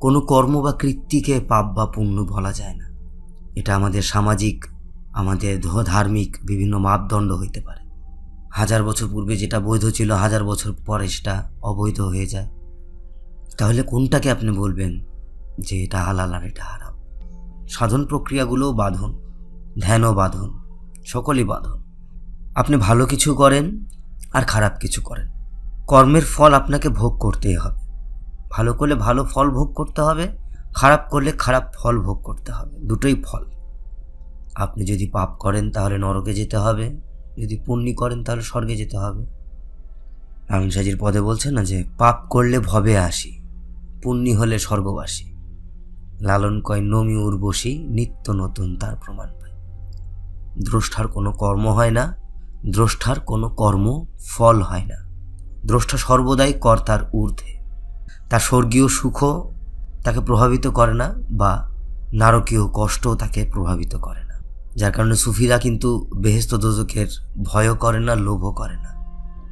কোনো কর্ম বা কৃত্তিকে পাপ বা পুণ্য বলা যায় না। এটা আমাদের সামাজিক, আমাদের ধার্মিক বিভিন্ন মাপদণ্ড হইতে পারে। 1000 বছর পূর্বে যেটা বৈধ ছিল 1000 বছর পরে সেটা অবৈধ হয়ে যায়। তাহলে কোনটাকে আপনি বলবেন যে এটা হালাল আর এটা হারাম? সাধন প্রক্রিয়াগুলোও বাঁধন, ধ্যানও বাঁধন, সকলই বাঁধন। আপনি ভালো কিছু করেন আর খারাপ কিছু করেন, কর্মের ফল আপনাকে ভোগ করতেই হবে। ভালো করলে ভালো ফল ভোগ করতে হবে, খারাপ করলে খারাপ ফল ভোগ করতে হবে, দুটোই ফল। আপনি যদি পাপ করেন তাহলে নরকে যেতে হবে, যদি পুণ্য করেন তাহলে স্বর্গে যেতে হবে। রামসাজির পদে বলছে না যে পাপ করলে ভবে আসি, পুণ্য হলে স্বর্গবাসী। লালন কয় নমি উর্বশী, নিত্য নতুন তার প্রমাণ পায়। দ্রষ্টার কোনো কর্ম হয় না, দ্রষ্টার কোনো কর্ম ফল হয় না। দ্রষ্টা সর্বদাই কর্তার ঊর্ধ্বে। তার স্বর্গীয় সুখও তাকে প্রভাবিত করে না, বা নারকীয় কষ্টও তাকে প্রভাবিত করে না। যার কারণে সুফিরা কিন্তু বেহেশত দোজখের ভয়ও করে না, লোভও করে না।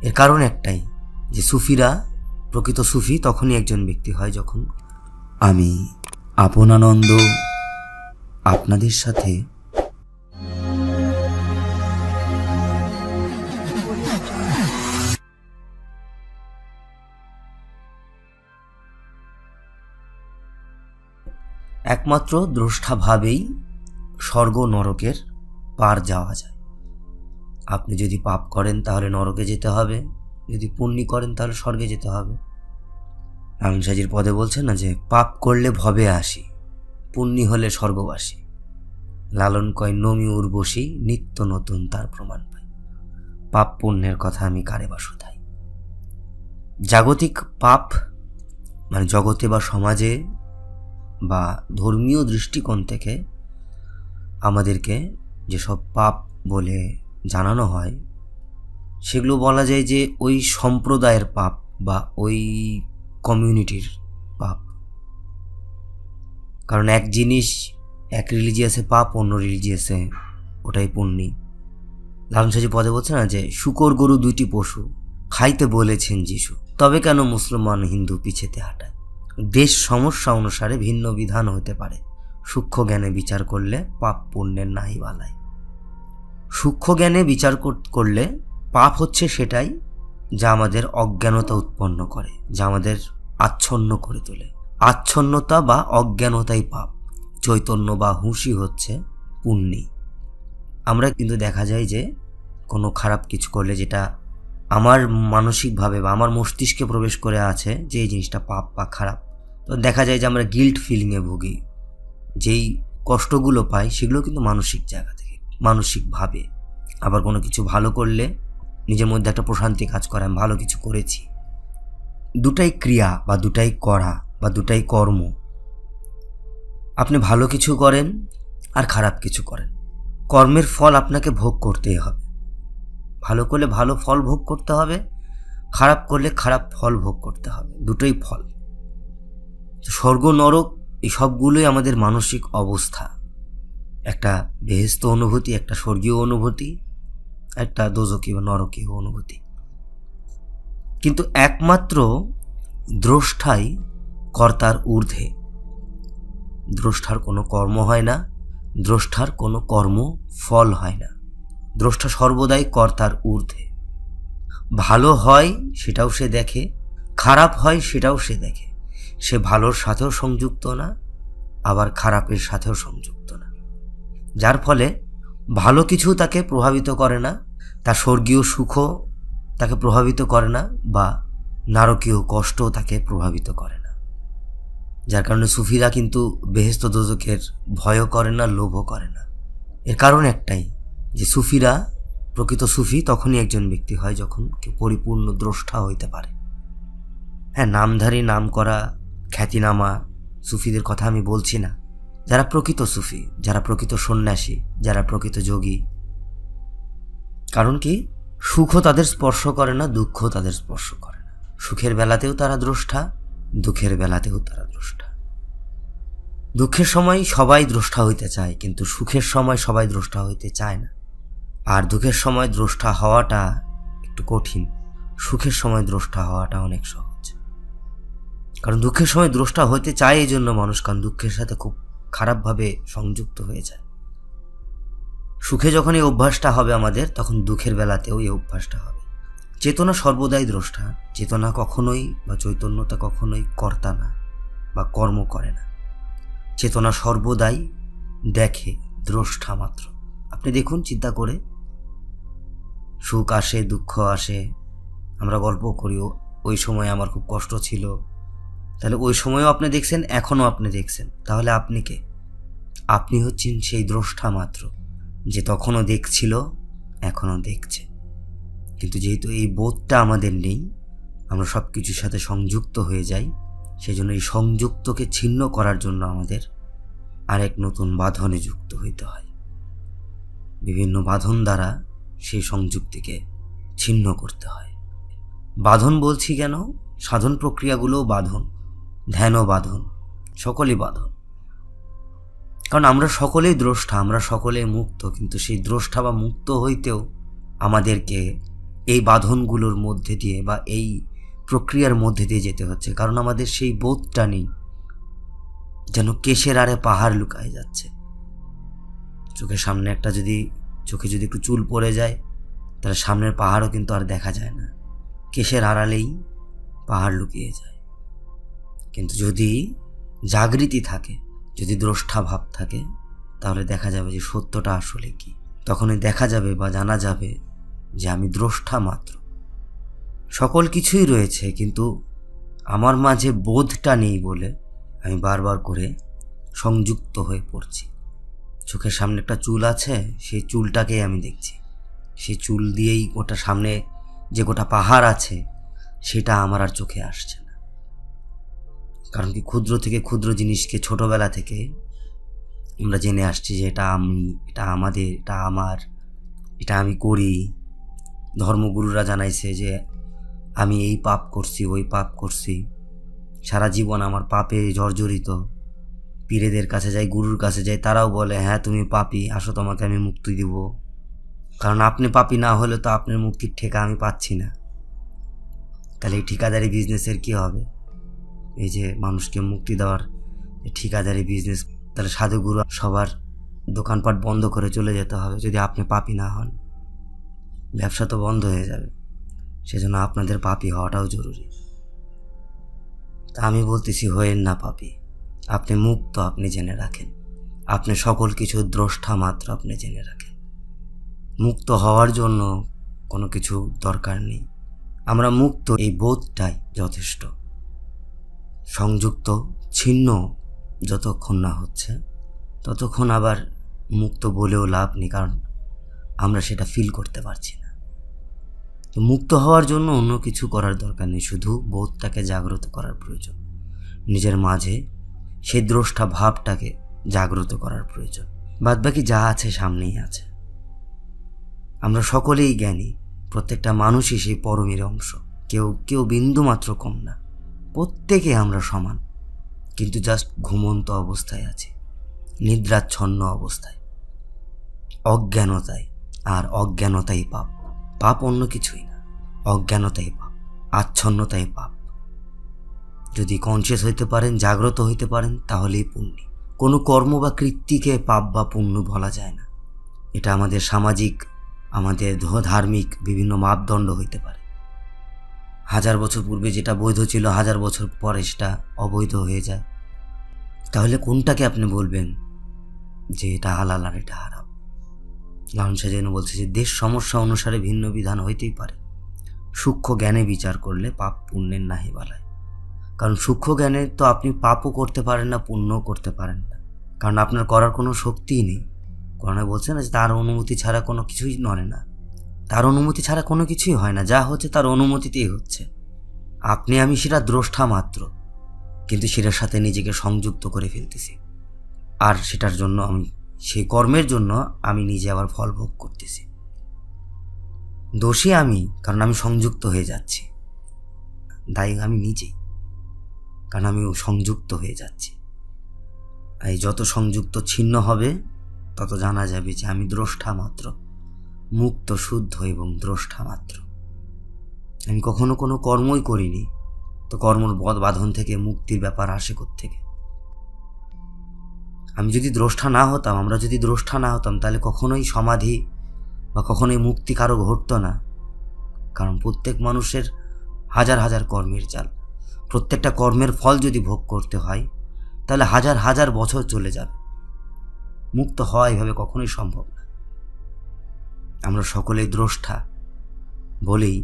এর কারণ একটাই, যে সুফিরা, প্রকৃত সুফি তখনই একজন ব্যক্তি হয় যখন আমি আপনানন্দ আপনাদের সাথে একমাত্র দ্রষ্টাভাবেই স্বর্গ নরকের পার যাওয়া যায়। আপনি যদি পাপ করেন তাহলে নরকে যেতে হবে, যদি পুণ্য করেন তাহলে স্বর্গে যেতে হবে। রামসাজির পদে বলছে না যে পাপ করলে ভবে আসি, পুণ্য হলে স্বর্গবাসী। লালন কয় নমি উর্বশী, নিত্য নতুন তার প্রমাণ পাই। পাপ পুণ্যের কথা আমি কারে বা শোধাই? জাগতিক পাপ মানে জগতে বা সমাজে বা ধর্মীয় দৃষ্টিকোণ থেকে আমাদেরকে যেসব পাপ বলে জানানো হয়, সেগুলো বলা যায় যে ওই সম্প্রদায়ের পাপ বা ওই কমিউনিটির পাপ। কারণ এক জিনিস এক রিলিজিয়াসে পাপ, অন্য রিলিজিয়াসে ওটাই পুণ্যি। লালনসাজি পদে বলছে না যে শূকর গরু দুইটি পশু, খাইতে বলেছেন যিশু, তবে কেন মুসলমান হিন্দু পিছেতে হাঁটায়? দেশ সমস্যা অনুসারে ভিন্ন বিধান হতে পারে, সূক্ষ্ম জ্ঞানে বিচার করলে পাপ পুণ্যের নাহি বালাই। সূক্ষ্ম জ্ঞানে বিচার করলে পাপ হচ্ছে সেটাই যা আমাদের অজ্ঞানতা উৎপন্ন করে, যা আমাদের আচ্ছন্ন করে তোলে। আচ্ছন্নতা বা অজ্ঞানতাই পাপ, চৈতন্য বা হুঁশি হচ্ছে পুণ্যি। আমরা কিন্তু দেখা যায় যে কোনো খারাপ কিছু করলে, যেটা আমার মানসিকভাবে বা আমার মস্তিষ্কে প্রবেশ করে আছে যে এই জিনিসটা পাপ বা খারাপ, তো দেখা যায় যে আমরা গিল্ট ফিলিংয়ে ভুগি। যেই কষ্টগুলো পাই সেগুলো কিন্তু মানসিক জায়গা থেকে, মানসিকভাবে। আবার কোনো কিছু ভালো করলে নিজের মধ্যে একটা প্রশান্তি কাজ করে, আমি ভালো কিছু করেছি। দুটাই ক্রিয়া বা দুটাই করা বা দুটাই কর্ম। আপনি ভালো কিছু করেন আর খারাপ কিছু করেন, কর্মের ফল আপনাকে ভোগ করতেই হবে। ভালো করলে ভালো ফল ভোগ করতে হবে, খারাপ করলে খারাপ ফল ভোগ করতে হবে, দুটোই ফল। স্বর্গ নরক এই সবগুলোই আমাদের মানসিক অবস্থা। একটা বেহেশত অনুভূতি, একটা স্বর্গীয় অনুভূতি, একটা দোজকি বা নরকীয় অনুভূতি। কিন্তু একমাত্র দ্রষ্টাই কর্তার ঊর্ধ্বে। দ্রষ্টার কোনো কর্ম হয় না, দ্রষ্টার কোনো কর্ম ফল হয় না। দ্রষ্টা সর্বদাই কর্তার ঊর্ধ্বে। ভালো হয় সেটাও সে দেখে, খারাপ হয় সেটাও সে দেখে। সে ভালোর সাথেও সংযুক্ত না, আবার খারাপের সাথেও সংযুক্ত না। যার ফলে ভালো কিছু তাকে প্রভাবিত করে না, তার স্বর্গীয় সুখও তাকে প্রভাবিত করে না, বা নারকীয় কষ্টও তাকে প্রভাবিত করে না। যার কারণে সুফিরা কিন্তু বেহেশত দোজখের ভয়ও করে না, লোভও করে না। এর কারণ একটাই, যে সুফিরা, প্রকৃত সুফি তখনই একজন ব্যক্তি হয় যখন কেউ পরিপূর্ণ দ্রষ্টা হইতে পারে। হ্যাঁ, নামধারী, নাম করা, খ্যাতিনামা সুফিদের কথা আমি বলছি না। যারা প্রকৃত সুফি, যারা প্রকৃত সন্ন্যাসী, যারা প্রকৃত যোগী। কারণ কি, সুখও তাদের স্পর্শ করে না, দুঃখও তাদের স্পর্শ করে না। সুখের বেলাতেও তারা দ্রষ্টা, দুঃখের বেলাতেও তারা দ্রষ্টা। দুঃখের সময় সবাই দ্রষ্টা হইতে চায়, কিন্তু সুখের সময় সবাই দ্রষ্টা হইতে চায় না। আর দুঃখের সময় দ্রষ্টা হওয়াটা একটু কঠিন, সুখের সময় দ্রষ্টা হওয়াটা অনেক সহজ। কারণ দুঃখের সময় দ্রষ্টা হতে চায়, এই জন্য মানুষ, কারণ দুঃখের সাথে খুব খারাপভাবে সংযুক্ত হয়ে যায়। সুখে যখন এই অভ্যাসটা হবে আমাদের, তখন দুঃখের বেলাতেও এই অভ্যাসটা হবে। চেতনা সর্বদাই দ্রষ্টা। চেতনা কখনোই বা চৈতন্যতা কখনোই কর্তা না বা কর্ম করে না। চেতনা সর্বদাই দেখে, দ্রষ্টা মাত্র। আপনি দেখুন, চিন্তা করে, সুখ আসে, দুঃখ আসে, আমরা গল্প করি ওই সময় আমার খুব কষ্ট ছিল, তাহলে ওই সময়ও আপনি দেখছেন, এখনও আপনি দেখছেন, তাহলে আপনি কে? আপনি হচ্ছেন সেই দ্রষ্টা মাত্র, যে তখনও দেখছিল, এখনও দেখছে। কিন্তু যেহেতু এই বোধটা আমাদের নেই, আমরা সব কিছুর সাথে সংযুক্ত হয়ে যাই, সেজন্য এই সংযুক্তকে ছিন্ন করার জন্য আমাদের আরেক নতুন বাঁধনে যুক্ত হইতে হয়। বিভিন্ন বাঁধন দ্বারা সেই সংযুক্তিকে ছিন্ন করতে হয়। বাঁধন বলছি কেন? সাধন প্রক্রিয়াগুলোও বাঁধন, ধ্যানও বাঁধন, সকলই বাঁধন। কারণ আমরা সকলেই দ্রষ্টা, আমরা সকলেই মুক্ত, কিন্তু সেই দ্রষ্টা বা মুক্ত হইতেও আমাদেরকে এই বাঁধনগুলোর মধ্যে দিয়ে বা এই প্রক্রিয়ার মধ্যে দিয়ে যেতে হচ্ছে। কারণ আমাদের সেই বোধটা নেই, যেন কেশের আড়ে পাহাড় লুকায় যাচ্ছে। চোখের সামনে চোখে যদি একটু চুল পড়ে যায়, তাহলে সামনের পাহাড়ও কিন্তু আর দেখা যায় না, কেশের আড়ালেই পাহাড় লুকিয়ে যায়। কিন্তু যদি জাগৃতি থাকে, যদি দ্রষ্টা ভাব থাকে, তাহলে দেখা যাবে যে সত্যটা আসলে কি। তখনই দেখা যাবে বা জানা যাবে যে আমি দ্রষ্টা মাত্র। সকল কিছুই রয়েছে, কিন্তু আমার মাঝে বোধটা নেই বলে আমি বারবার করে সংযুক্ত হয়ে পড়ছি। চোখের সামনে একটা চুল আছে, সেই চুলটাকেই আমি দেখছি, সেই চুল দিয়েই গোটা সামনে যে গোটা পাহাড় আছে সেটা আমার আর চোখে আসছে না। কারণ কি, ক্ষুদ্র থেকে ক্ষুদ্র জিনিসকে ছোটবেলা থেকে আমরা জেনে আসছি যে এটা আমি, এটা আমাদের, এটা আমার, এটা আমি করি। ধর্মগুরুরা জানাইছে যে আমি এই পাপ করছি, ওই পাপ করছি, সারা জীবন আমার পাপে জর্জরিত। পীরেদের কাছে যাই, গুরুর কাছে যাই, তারাও বলে হ্যাঁ তুমি পাপী, আসো তোমাকে আমি মুক্তি দিব। কারণ আপনি পাপী না হলে তো আপনার মুক্তির ঠেকা আমি পাচ্ছি না। তাহলে এই ঠিকাদারি বিজনেসের কি হবে? এই যে মানুষকে মুক্তি দেওয়ার ঠিকাদারি বিজনেস, তাহলে সাধুগুরু সবার দোকানপাট বন্ধ করে চলে যেতে হবে যদি আপনি পাপী না হন। ব্যবসা তো বন্ধ হয়ে যাবে। সেজন্য আপনাদের পাপী হওয়াটাও জরুরি। তা আমি বলতেছি, হয়েন না পাপী, আপনি মুক্ত, আপনি জেনে রাখেন। আপনি সকল কিছু দ্রষ্টা মাত্র, আপনি জেনে রাখেন। মুক্ত হওয়ার জন্য কোনো কিছু দরকার নেই, আমরা মুক্ত, এই বোধটাই যথেষ্ট। সংযুক্ত ছিন্ন যতক্ষণ না হচ্ছে, ততক্ষণ আবার মুক্ত বলেও লাভ নেই, কারণ আমরা সেটা ফিল করতে পারছি না। তো মুক্ত হওয়ার জন্য অন্য কিছু করার দরকার নেই, শুধু বোধটাকে জাগ্রত করার প্রয়োজন। নিজের মাঝে সেই দ্রষ্টা ভাবটাকে জাগ্রত করার প্রয়োজন। বাদবাকি যা আছে সামনেই আছে। আমরা সকলেই জ্ঞানী, প্রত্যেকটা মানুষই সেই পরমের অংশ, কেউ বিন্দু মাত্র কম না। প্রত্যেকে আমরা সমান, কিন্তু জাস্ট ঘুমন্ত অবস্থায় আছি, নিদ্রাচ্ছন্ন অবস্থায়, অজ্ঞানতায়। আর অজ্ঞানতাই পাপ। পাপ অন্য কিছুই না, অজ্ঞানতাই পাপ, আচ্ছন্নতাই পাপ। যদি কনসিয়াস হইতে পারেন, জাগ্রত হইতে পারেন, তাহলেই পুণ্য। কোনো কর্ম বা কৃত্তিকে পাপ বা পুণ্য বলা যায় না। এটা আমাদের সামাজিক, আমাদের ধার্মিক বিভিন্ন মাপদণ্ড হইতে পারে। 1000 বছর পূর্বে যেটা বৈধ ছিল, 1000 বছর পরে সেটা অবৈধ হয়ে যায়। তাহলে কোনটাকে আপনি বলবেন যে এটা হালাল আর এটা হারাম? লালন সাহেব বলছে যে দেশ সমস্যা অনুসারে ভিন্ন বিধান হইতেই পারে, সূক্ষ্ম জ্ঞানে বিচার করলে পাপ পুণ্যের নাহি বালায়। কারণ সূক্ষ্ম জ্ঞানে তো আপনি পাপও করতে পারেন না, পুণ্যও করতে পারেন না, কারণ আপনার করার কোনো শক্তিই নেই। কোরআনে বলছে না যে তার অনুমতি ছাড়া কোনো কিছুই নড়ে না, তার অনুমতি ছাড়া কোনো কিছুই হয় না, যা হচ্ছে তার অনুমতিতেই হচ্ছে। আপনি আমি সেটা দ্রষ্টা মাত্র, কিন্তু সেটার সাথে নিজেকে সংযুক্ত করে ফেলতেছি। আর সেটার জন্য সেই কর্মের জন্য আমি নিজে আবার ফল ভোগ করতেছি। দোষী আমি, কারণ আমি সংযুক্ত হয়ে যাচ্ছি। দায়ী আমি নিজেই, কারণ আমি সংযুক্ত হয়ে যাচ্ছি। এই যত সংযুক্ত ছিন্ন হবে, তত জানা যাবে যে আমি দ্রষ্টা মাত্র, মুক্ত, শুদ্ধ এবং দ্রষ্টা মাত্র। আমি কখনো কোনো কর্মই করিনি, তো কর্মর বাঁধন থেকে মুক্তির ব্যাপার আসে কোত্থেকে? আমি যদি দ্রষ্টা না হতাম, আমরা যদি দ্রষ্টা না হতাম, তাহলে কখনোই সমাধি বা কখনোই মুক্তি কারো ঘটতো না। কারণ প্রত্যেক মানুষের হাজার হাজার কর্মের জাল, প্রত্যেকটা কর্মের ফল যদি ভোগ করতে হয় তাহলে হাজার হাজার বছর চলে যাবে। মুক্ত হওয়া এভাবে কখনোই সম্ভব না। আমরা সকলেই দ্রষ্টা বলেই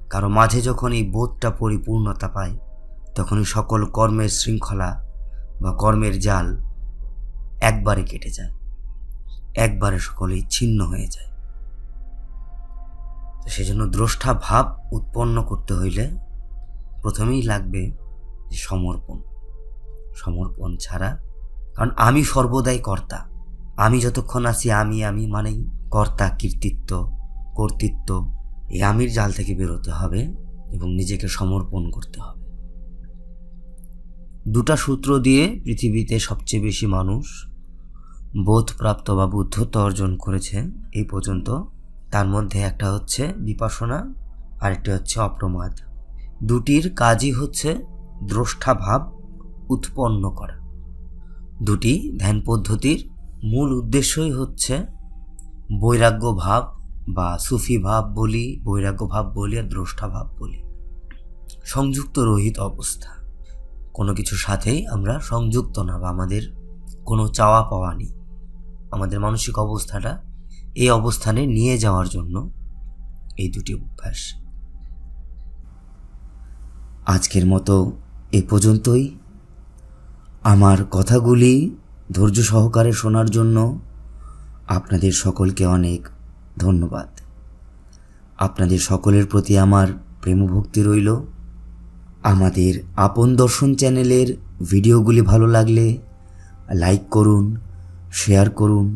কারো মাঝে যখন এই বোধটা পরিপূর্ণতা পায়, তখনই সকল কর্মের শৃঙ্খলা বা কর্মের জাল একবারে কেটে যায়, একবারে সকলেই ছিন্ন হয়ে যায়। তো সেজন্য দ্রষ্টা ভাব উৎপন্ন করতে হইলে প্রথমেই লাগবে সমর্পণ। সমর্পণ ছাড়া, কারণ আমি সর্বদাই কর্তা, আমি যতক্ষণ আছি আমি মানেই কর্তা, কীর্তিত্ব, কর্তৃত্ব, এই আমির জাল থেকে বেরোতে হবে এবং নিজেকে সমর্পণ করতে হবে। দুটা সূত্র দিয়ে পৃথিবীতে সবচেয়ে বেশি মানুষ বোধপ্রাপ্ত বা বুদ্ধত্ব অর্জন করেছে এই পর্যন্ত। তার মধ্যে একটা হচ্ছে বিপাসনা, আরেকটা হচ্ছে অপ্রমাদ। দুটির কাজই হচ্ছে দ্রষ্টা ভাব উৎপন্ন করা। দুটি ধ্যান পদ্ধতির মূল উদ্দেশ্যই হচ্ছে বৈরাগ্য ভাব বা সুফি ভাব বলি, বৈরাগ্য ভাব বলি আর দ্রষ্টা ভাব বলি, সংযুক্ত রহিত অবস্থা। কোনো কিছুর সাথেই আমরা সংযুক্ত না বা আমাদের কোনো চাওয়া পাওয়া নেই। আমাদের মানসিক অবস্থাটা এই অবস্থানে নিয়ে যাওয়ার জন্য এই দুটি অভ্যাস। আজকের মতো এ পর্যন্তই। আমার কথাগুলি ধৈর্য সহকারে শোনার জন্য আপনাদের সকলকে অনেক ধন্যবাদ। আপনাদের সকলের প্রতি আমার প্রেমভক্তি রইল। আমাদের আপন দর্শন চ্যানেলের ভিডিওগুলি ভালো লাগলে লাইক করুন, শেয়ার করুন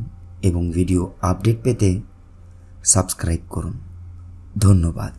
এবং ভিডিও আপডেট পেতে সাবস্ক্রাইব করুন। ধন্যবাদ।